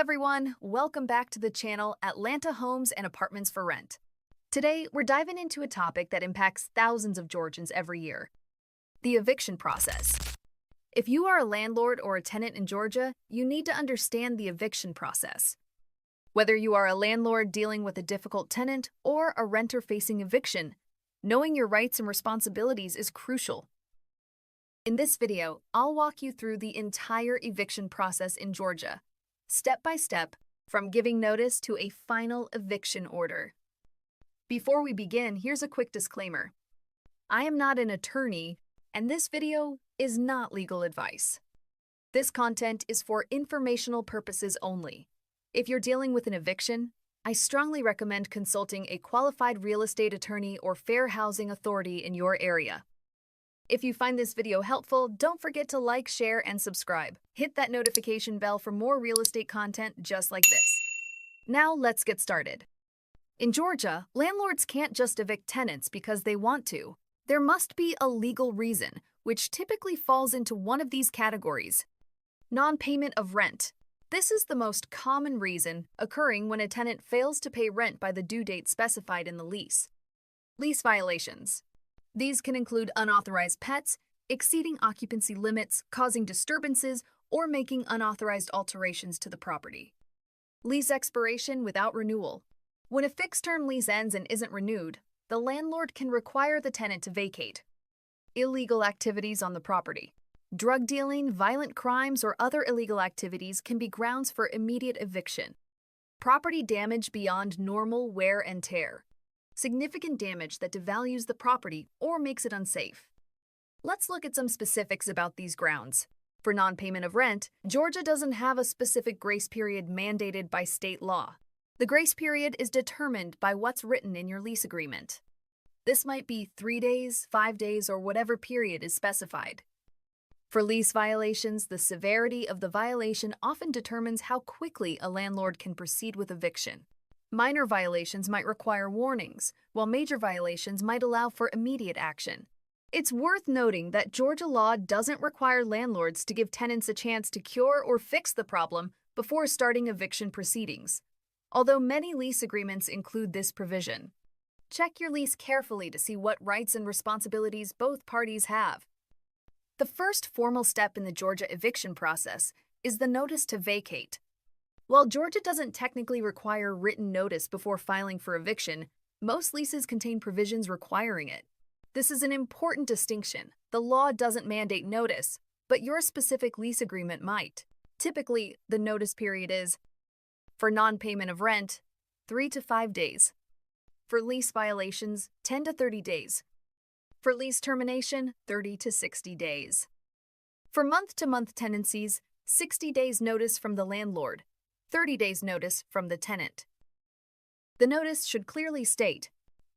everyone, welcome back to the channel Atlanta Homes and Apartments for Rent. Today, we're diving into a topic that impacts thousands of Georgians every year: the eviction process. If you are a landlord or a tenant in Georgia, you need to understand the eviction process. Whether you are a landlord dealing with a difficult tenant or a renter facing eviction, knowing your rights and responsibilities is crucial. In this video, I'll walk you through the entire eviction process in Georgia, step by step, from giving notice to a final eviction order. Before we begin, here's a quick disclaimer. I am not an attorney, and this video is not legal advice. This content is for informational purposes only. If you're dealing with an eviction, I strongly recommend consulting a qualified real estate attorney or fair housing authority in your area. If you find this video helpful, don't forget to like, share, and subscribe. Hit that notification bell for more real estate content just like this. Now let's get started. In Georgia, landlords can't just evict tenants because they want to. There must be a legal reason, which typically falls into one of these categories. Non-payment of rent. This is the most common reason occurring when a tenant fails to pay rent by the due date specified in the lease. Lease violations. These can include unauthorized pets, exceeding occupancy limits, causing disturbances, or making unauthorized alterations to the property. Lease expiration without renewal. When a fixed-term lease ends and isn't renewed, the landlord can require the tenant to vacate. Illegal activities on the property. Drug dealing, violent crimes, or other illegal activities can be grounds for immediate eviction. Property damage beyond normal wear and tear. Significant damage that devalues the property or makes it unsafe. Let's look at some specifics about these grounds. For non-payment of rent, Georgia doesn't have a specific grace period mandated by state law. The grace period is determined by what's written in your lease agreement. This might be 3 days, 5 days, or whatever period is specified. For lease violations, the severity of the violation often determines how quickly a landlord can proceed with eviction. Minor violations might require warnings, while major violations might allow for immediate action. It's worth noting that Georgia law doesn't require landlords to give tenants a chance to cure or fix the problem before starting eviction proceedings, although many lease agreements include this provision. Check your lease carefully to see what rights and responsibilities both parties have. The first formal step in the Georgia eviction process is the notice to vacate. While Georgia doesn't technically require written notice before filing for eviction, most leases contain provisions requiring it. This is an important distinction. The law doesn't mandate notice, but your specific lease agreement might. Typically, the notice period is: for non-payment of rent, 3 to 5 days. For lease violations, 10 to 30 days. For lease termination, 30 to 60 days. For month-to-month tenancies, 60 days notice from the landlord, 30 days notice from the tenant. The notice should clearly state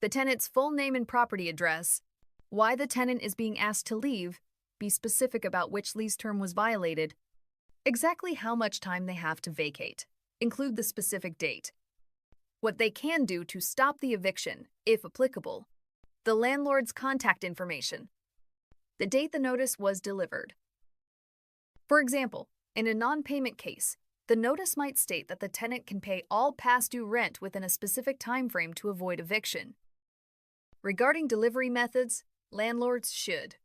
the tenant's full name and property address, why the tenant is being asked to leave, be specific about which lease term was violated, exactly how much time they have to vacate, include the specific date, what they can do to stop the eviction, if applicable, the landlord's contact information, the date the notice was delivered. For example, in a non-payment case, the notice might state that the tenant can pay all past due rent within a specific time frame to avoid eviction. Regarding delivery methods, landlords should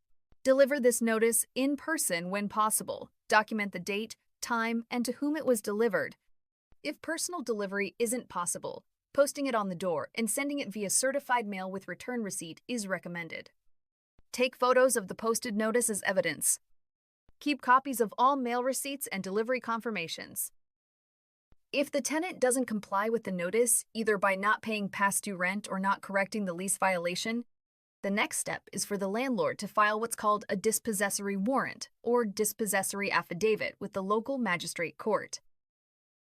deliver this notice in person when possible, document the date, time, and to whom it was delivered. If personal delivery isn't possible, posting it on the door and sending it via certified mail with return receipt is recommended. Take photos of the posted notice as evidence. Keep copies of all mail receipts and delivery confirmations. If the tenant doesn't comply with the notice, either by not paying past due rent or not correcting the lease violation, the next step is for the landlord to file what's called a dispossessory warrant or dispossessory affidavit with the local magistrate court.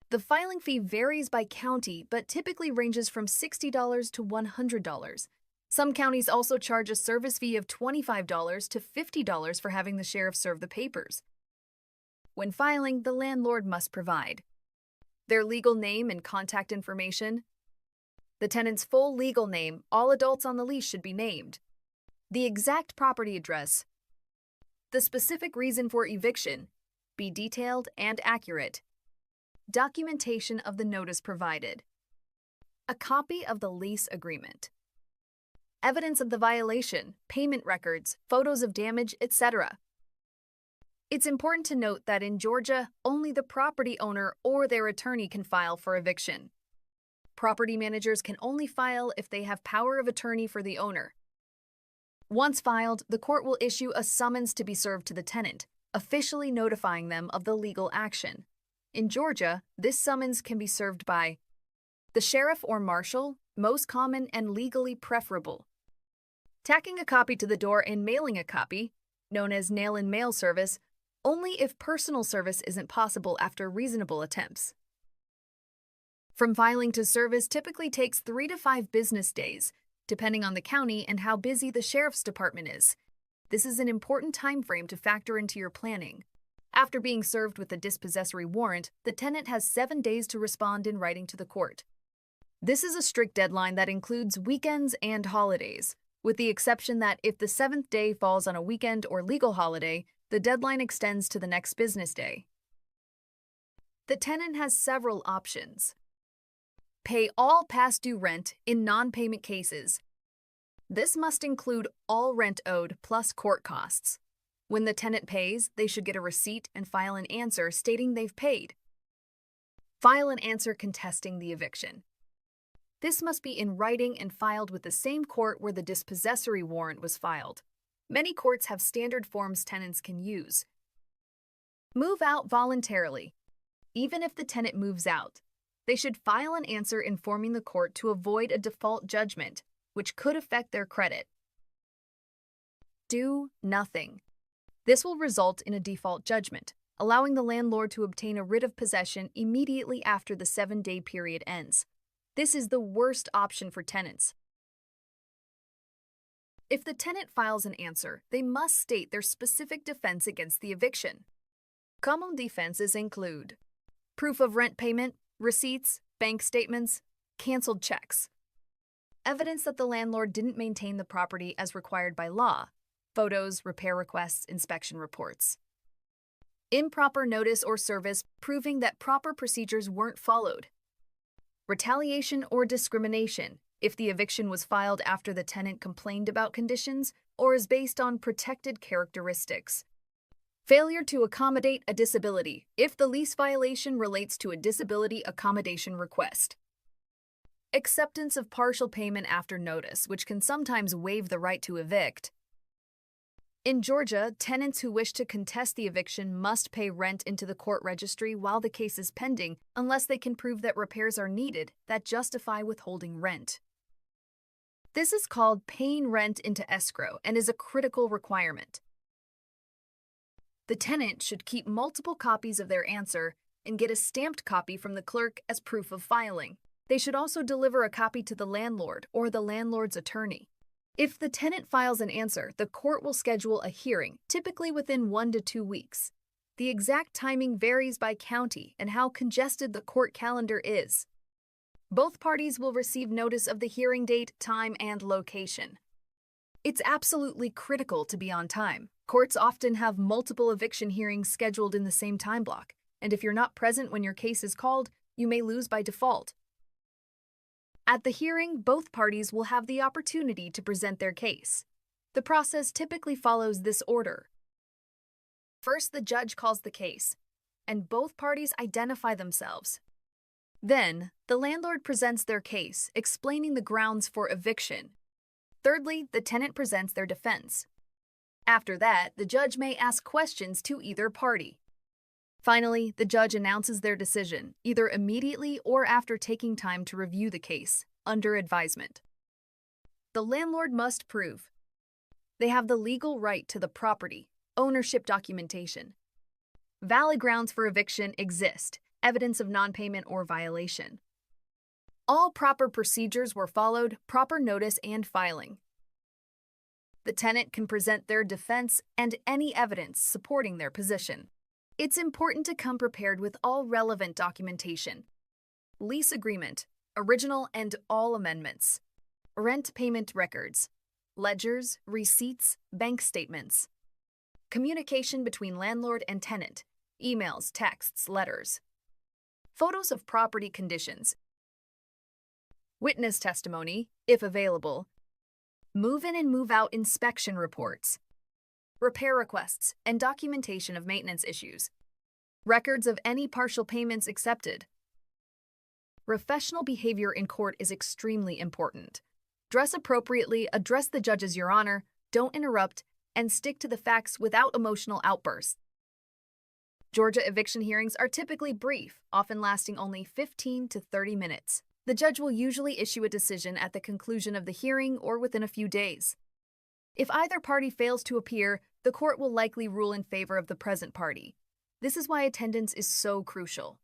The filing fee varies by county, but typically ranges from $60 to $100. Some counties also charge a service fee of $25 to $50 for having the sheriff serve the papers. When filing, the landlord must provide their legal name and contact information, the tenant's full legal name, all adults on the lease should be named, the exact property address, the specific reason for eviction, be detailed and accurate, Documentation of the notice provided. A copy of the lease agreement. Evidence of the violation, payment records, photos of damage, etc. It's important to note that in Georgia, only the property owner or their attorney can file for eviction. Property managers can only file if they have power of attorney for the owner. Once filed, the court will issue a summons to be served to the tenant, officially notifying them of the legal action. In Georgia, this summons can be served by the sheriff or marshal, most common and legally preferable. Tacking a copy to the door and mailing a copy, known as nail-in-mail service, only if personal service isn't possible after reasonable attempts. From filing to service typically takes 3 to 5 business days, depending on the county and how busy the sheriff's department is. This is an important time frame to factor into your planning. After being served with a dispossessory warrant, the tenant has 7 days to respond in writing to the court. This is a strict deadline that includes weekends and holidays, with the exception that if the 7th day falls on a weekend or legal holiday, the deadline extends to the next business day. The tenant has several options. Pay all past due rent in non-payment cases. This must include all rent owed plus court costs. When the tenant pays, they should get a receipt and file an answer stating they've paid. File an answer contesting the eviction. This must be in writing and filed with the same court where the dispossessory warrant was filed. Many courts have standard forms tenants can use. Move out voluntarily. Even if the tenant moves out, they should file an answer informing the court to avoid a default judgment, which could affect their credit. Do nothing. This will result in a default judgment, allowing the landlord to obtain a writ of possession immediately after the 7-day period ends. This is the worst option for tenants. If the tenant files an answer, they must state their specific defense against the eviction. Common defenses include proof of rent payment, receipts, bank statements, canceled checks, evidence that the landlord didn't maintain the property as required by law, photos, repair requests, inspection reports, improper notice or service proving that proper procedures weren't followed, retaliation or discrimination, if the eviction was filed after the tenant complained about conditions or is based on protected characteristics. Failure to accommodate a disability, if the lease violation relates to a disability accommodation request. Acceptance of partial payment after notice, which can sometimes waive the right to evict. In Georgia, tenants who wish to contest the eviction must pay rent into the court registry while the case is pending, unless they can prove that repairs are needed that justify withholding rent. This is called paying rent into escrow and is a critical requirement. The tenant should keep multiple copies of their answer and get a stamped copy from the clerk as proof of filing. They should also deliver a copy to the landlord or the landlord's attorney. If the tenant files an answer, the court will schedule a hearing, typically within 1 to 2 weeks. The exact timing varies by county and how congested the court calendar is. Both parties will receive notice of the hearing date, time, and location. It's absolutely critical to be on time. Courts often have multiple eviction hearings scheduled in the same time block, and if you're not present when your case is called, you may lose by default. At the hearing, both parties will have the opportunity to present their case. The process typically follows this order. First, the judge calls the case, and both parties identify themselves. Then, the landlord presents their case, explaining the grounds for eviction. Thirdly, the tenant presents their defense. After that, the judge may ask questions to either party. Finally, the judge announces their decision, either immediately or after taking time to review the case, under advisement. The landlord must prove they have the legal right to the property, ownership documentation. Valid grounds for eviction exist, evidence of non-payment or violation. All proper procedures were followed, proper notice and filing. The tenant can present their defense and any evidence supporting their position. It's important to come prepared with all relevant documentation. Lease agreement, original and all amendments. Rent payment records, ledgers, receipts, bank statements. Communication between landlord and tenant, emails, texts, letters. photos of property conditions, witness testimony, if available, move-in and move-out inspection reports, repair requests, and documentation of maintenance issues, records of any partial payments accepted. Professional behavior in court is extremely important. Dress appropriately, address the judge as Your Honor, don't interrupt, and stick to the facts without emotional outbursts. Georgia eviction hearings are typically brief, often lasting only 15 to 30 minutes. The judge will usually issue a decision at the conclusion of the hearing or within a few days. If either party fails to appear, the court will likely rule in favor of the present party. This is why attendance is so crucial.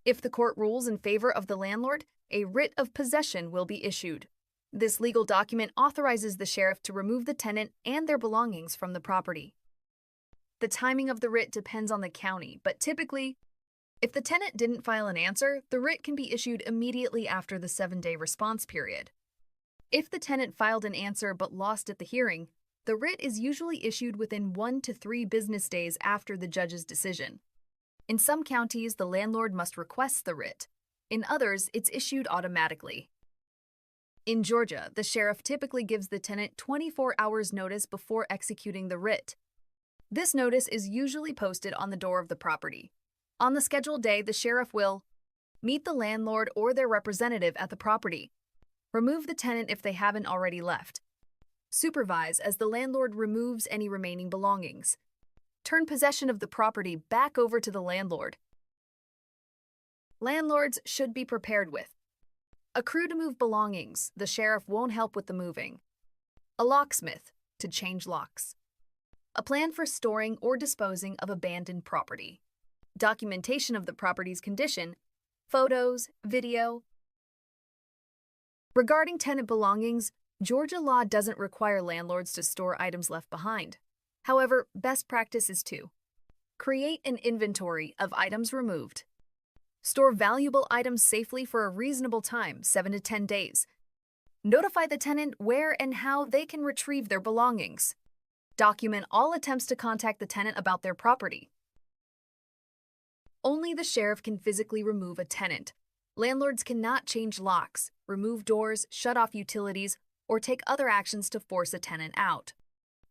If the court rules in favor of the landlord, a writ of possession will be issued. This legal document authorizes the sheriff to remove the tenant and their belongings from the property. The timing of the writ depends on the county, but typically, if the tenant didn't file an answer, the writ can be issued immediately after the 7-day response period. If the tenant filed an answer but lost at the hearing, the writ is usually issued within 1 to 3 business days after the judge's decision. In some counties, the landlord must request the writ. In others, it's issued automatically. In Georgia, the sheriff typically gives the tenant 24 hours notice before executing the writ. This notice is usually posted on the door of the property. On the scheduled day, the sheriff will meet the landlord or their representative at the property, remove the tenant if they haven't already left, supervise as the landlord removes any remaining belongings, turn possession of the property back over to the landlord. Landlords should be prepared with a crew to move belongings. The sheriff won't help with the moving. A locksmith to change locks. A plan for storing or disposing of abandoned property. Documentation of the property's condition, photos, video. Regarding tenant belongings, Georgia law doesn't require landlords to store items left behind. However, best practice is to create an inventory of items removed. Store valuable items safely for a reasonable time, 7 to 10 days. Notify the tenant where and how they can retrieve their belongings. Document all attempts to contact the tenant about their property. Only the sheriff can physically remove a tenant. Landlords cannot change locks, remove doors, shut off utilities, or take other actions to force a tenant out.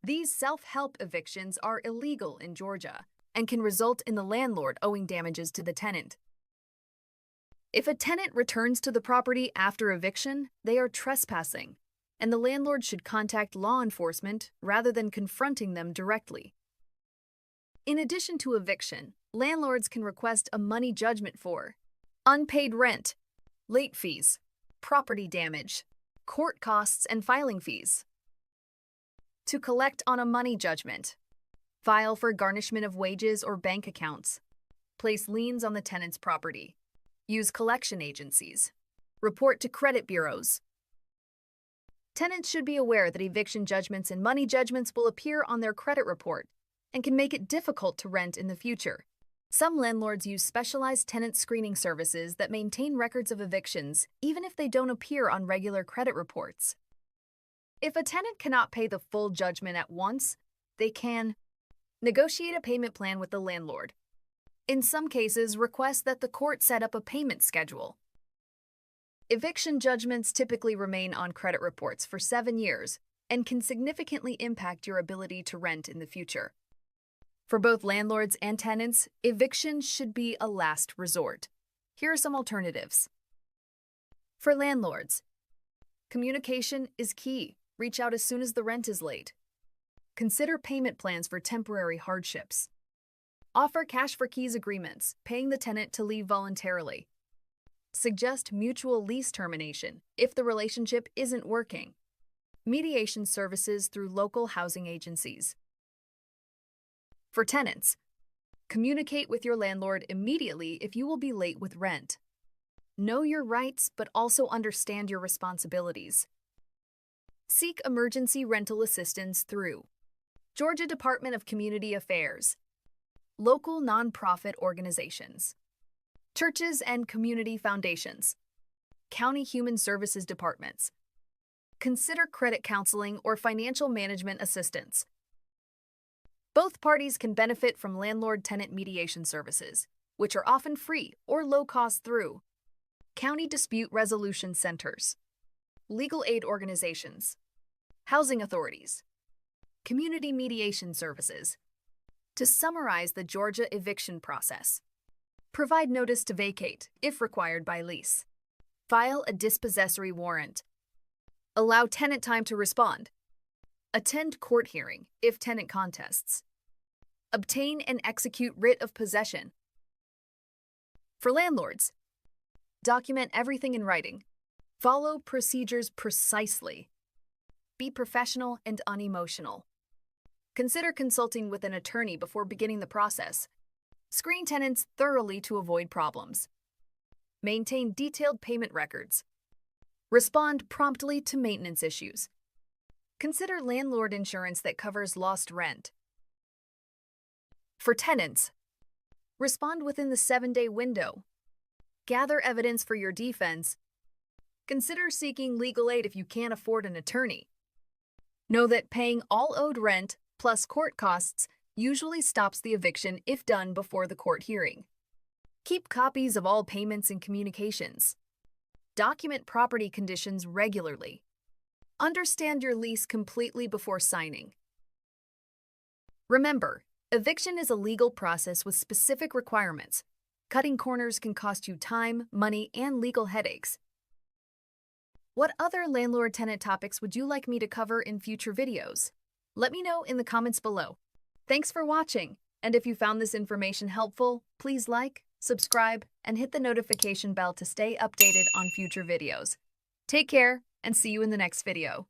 These self-help evictions are illegal in Georgia and can result in the landlord owing damages to the tenant. If a tenant returns to the property after eviction, they are trespassing, and the landlord should contact law enforcement rather than confronting them directly. In addition to eviction, landlords can request a money judgment for unpaid rent, late fees, property damage, court costs, and filing fees. To collect on a money judgment, file for garnishment of wages or bank accounts, place liens on the tenant's property, use collection agencies, report to credit bureaus. Tenants should be aware that eviction judgments and money judgments will appear on their credit report and can make it difficult to rent in the future. Some landlords use specialized tenant screening services that maintain records of evictions, even if they don't appear on regular credit reports. If a tenant cannot pay the full judgment at once, they can negotiate a payment plan with the landlord. In some cases, request that the court set up a payment schedule. Eviction judgments typically remain on credit reports for 7 years and can significantly impact your ability to rent in the future. For both landlords and tenants, eviction should be a last resort. Here are some alternatives. For landlords, communication is key. Reach out as soon as the rent is late. Consider payment plans for temporary hardships. Offer cash for keys agreements, paying the tenant to leave voluntarily. Suggest mutual lease termination if the relationship isn't working. Mediation services through local housing agencies. For tenants, communicate with your landlord immediately if you will be late with rent. Know your rights, but also understand your responsibilities. Seek emergency rental assistance through Georgia Department of Community Affairs, local nonprofit organizations, churches and community foundations, county human services departments. Consider credit counseling or financial management assistance. Both parties can benefit from landlord-tenant mediation services. which are often free or low-cost through county dispute resolution centers, legal aid organizations, housing authorities, community mediation services. To summarize the Georgia eviction process, provide notice to vacate if required by lease. File a dispossessory warrant. Allow tenant time to respond. Attend court hearing if tenant contests. Obtain and execute writ of possession. For landlords, document everything in writing. Follow procedures precisely. Be professional and unemotional. Consider consulting with an attorney before beginning the process. Screen tenants thoroughly to avoid problems. Maintain detailed payment records. Respond promptly to maintenance issues. Consider landlord insurance that covers lost rent. For tenants, respond within the 7-day window. Gather evidence for your defense. Consider seeking legal aid if you can't afford an attorney. Know that paying all owed rent plus court costs usually stops the eviction if done before the court hearing. Keep copies of all payments and communications. Document property conditions regularly. Understand your lease completely before signing. Remember, eviction is a legal process with specific requirements. Cutting corners can cost you time, money, and legal headaches. What other landlord-tenant topics would you like me to cover in future videos? Let me know in the comments below. Thanks for watching, and if you found this information helpful, please like, subscribe, and hit the notification bell to stay updated on future videos. Take care, and see you in the next video.